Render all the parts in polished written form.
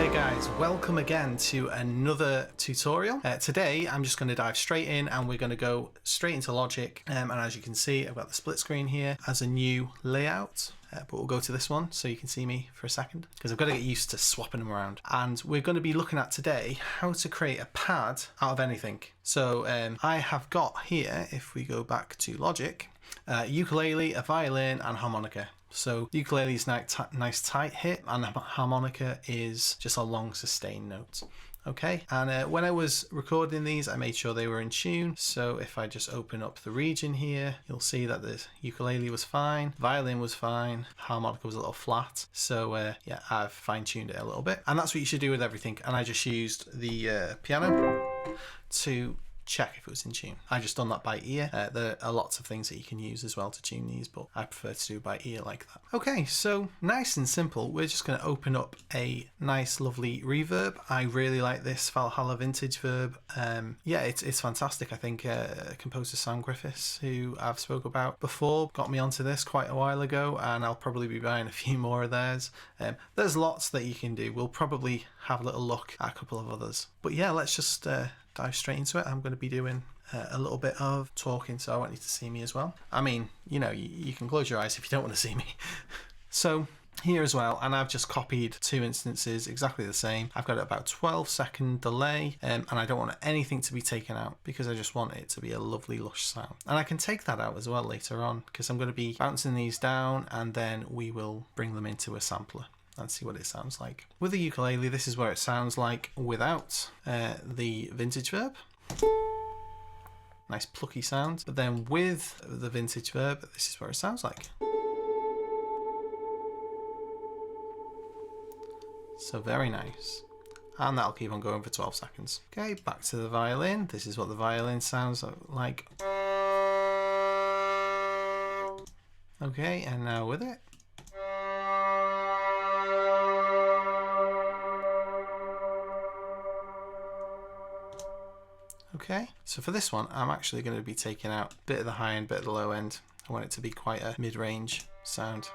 Hey guys, welcome again to another tutorial. Today I'm just going to dive straight in and we're going to go straight into Logic, and as you can see I've got the split screen here as a new layout, but we'll go to this one so you can see me for a second because I've got to get used to swapping them around. And we're going to be looking at today how to create a pad out of anything. So I have got here, if we go back to Logic, ukulele, a violin and harmonica. So ukulele is nice tight hit and harmonica is just a long sustained note. Okay, and when I was recording these I made sure they were in tune. So if I just open up the region here, you'll see that the ukulele was fine, violin was fine, harmonica was a little flat. So yeah, I've fine-tuned it a little bit, and that's what you should do with everything. And I just used the piano to check if it was in tune. I just done that by ear. There are lots of things that you can use as well to tune these, but I prefer to do by ear like that. Okay, so nice and simple. We're just going to open up a nice lovely reverb. I really like this Valhalla vintage verb. Yeah, it's fantastic. I think composer Sam Griffiths, who I've spoke about before, got me onto this quite a while ago, and I'll probably be buying a few more of theirs. There's lots that you can do. We'll probably have a little look at a couple of others, but yeah, let's just dive straight into it. I'm going to be doing a little bit of talking, so I want you to see me as well. I mean, you know, you can close your eyes if you don't want to see me. So here as well, and I've just copied two instances exactly the same. I've got about 12-second delay, and I don't want anything to be taken out because I just want it to be a lovely lush sound. And I can take that out as well later on because I'm going to be bouncing these down and then we will bring them into a sampler and see what it sounds like. With the ukulele, this is where it sounds like without the vintage verb. Nice plucky sound. But then with the vintage verb, this is where it sounds like. So very nice. And that'll keep on going for 12 seconds. Okay, back to the violin. This is what the violin sounds like. Okay, and now with it. Okay, so for this one, I'm actually going to be taking out a bit of the high end, bit of the low end. I want it to be quite a mid-range sound.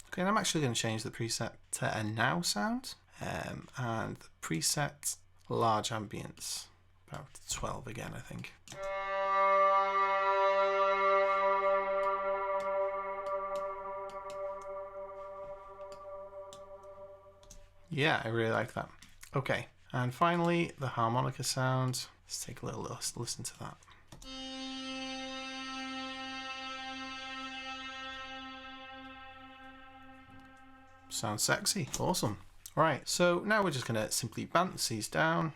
Okay, and I'm actually going to change the preset to a now sound, and the preset large ambience, about 12 again, I think. Yeah, I really like that. Okay, and finally the harmonica sound. Let's take a little listen to that. Sounds sexy, awesome. Right, so now we're just going to simply bounce these down,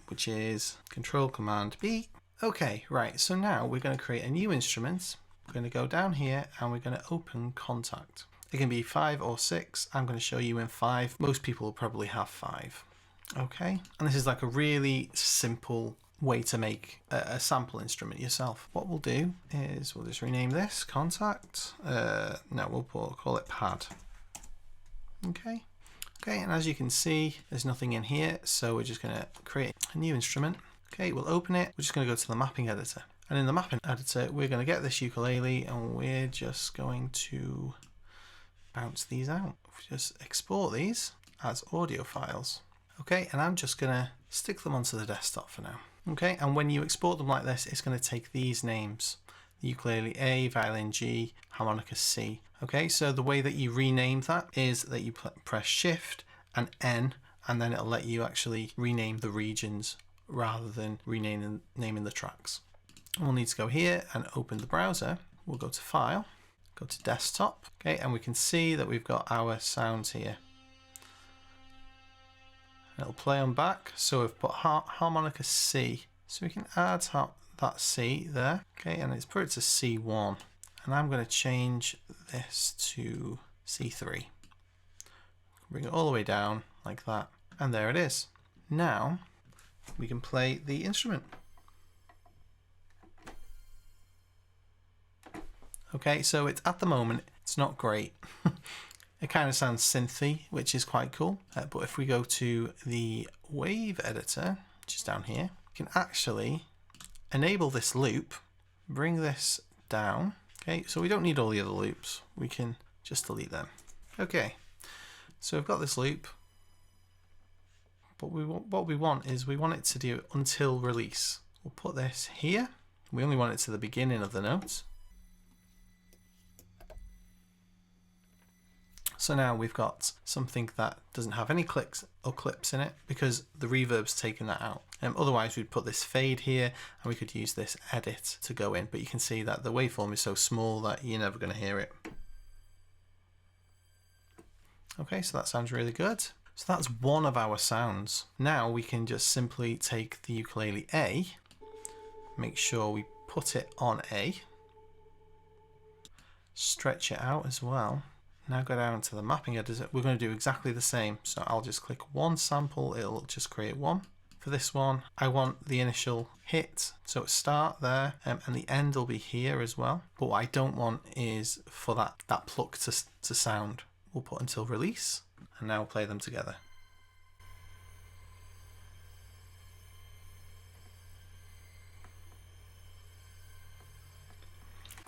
which is Control Command B. Okay, right, so now we're going to create a new instrument. We're going to go down here and we're going to open Kontakt. It can be 5 or 6. I'm going to show you in 5. Most people will probably have 5. Okay, and this is like a really simple way to make a sample instrument yourself. What we'll do is we'll just rename this Kontakt. No, we'll call it Pad. Okay, and as you can see, there's nothing in here, so we're just going to create a new instrument. Okay, we'll open it. We're just going to go to the mapping editor, and in the mapping editor, we're going to get this ukulele, and we're just going to bounce these out. Just export these as audio files. Okay, and I'm just gonna stick them onto the desktop for now. Okay, and when you export them like this, it's going to take these names: the ukulele A, violin G, harmonica C. Okay, so the way that you rename that is that you press Shift and N, and then it'll let you actually rename the regions rather than naming the tracks. And we'll need to go here and open the browser. We'll go to File, go to Desktop, okay, and we can see that we've got our sounds here. It'll play on back, so we've put harmonica C, so we can add that C there, okay, and it's put it to C1, and I'm going to change this to C3. Bring it all the way down like that, and there it is. Now we can play the instrument. Okay, so it's at the moment it's not great. It kind of sounds synthy, which is quite cool. But if we go to the wave editor, which is down here, you can actually enable this loop, bring this down, Okay, so we don't need all the other loops. We can just delete them. Okay, so we've got this loop. But what we want is we want it to do until release. We'll put this here. We only want it to the beginning of the note. So now we've got something that doesn't have any clicks or clips in it because the reverb's taken that out. Otherwise we'd put this fade here and we could use this edit to go in, but you can see that the waveform is so small that you're never going to hear it. Okay, so that sounds really good. So that's one of our sounds. Now we can just simply take the ukulele A, make sure we put it on A, stretch it out as well. Now go down to the mapping editor. We're going to do exactly the same. So I'll just click one sample, it'll just create one. For this one, I want the initial hit, so start there, and the end will be here as well. But what I don't want is for that pluck to sound. We'll put until release, and now we'll play them together.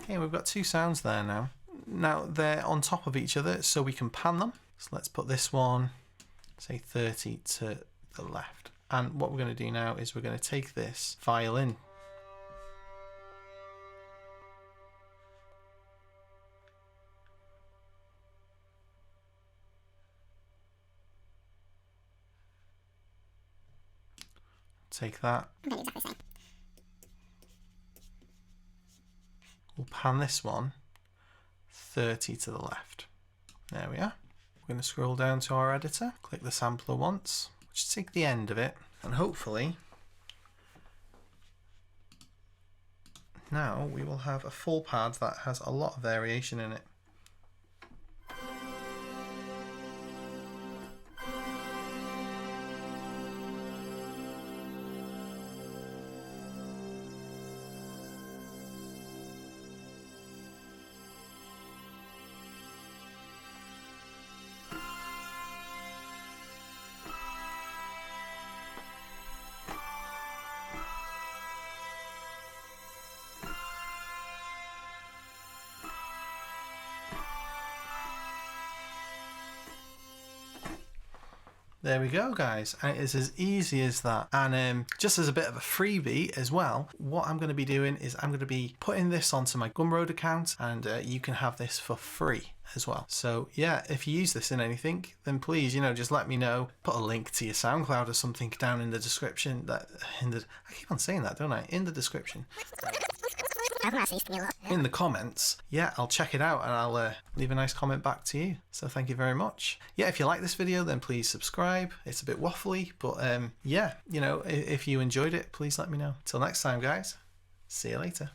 Okay, we've got two sounds there now. Now they're on top of each other, so we can pan them. So let's put this one, say 30 to the left. And what we're going to do now is we're going to take this violin. Take that. We'll pan this one 30 to the left. There we are. We're going to scroll down to our editor, click the sampler once, just take the end of it, and hopefully now we will have a full pad that has a lot of variation in it. There we go, guys, and it's as easy as that. And just as a bit of a freebie as well, what I'm going to be doing is I'm going to be putting this onto my Gumroad account, and you can have this for free as well. So yeah, if you use this in anything, then please, just let me know. Put a link to your SoundCloud or something down in the description. I keep on saying that, don't I? In the description. In the comments, yeah, I'll check it out and I'll leave a nice comment back to you. So thank you very much. Yeah, if you like this video, then please subscribe. It's a bit waffly, but yeah, if you enjoyed it, please let me know. Till next time, guys. See you later.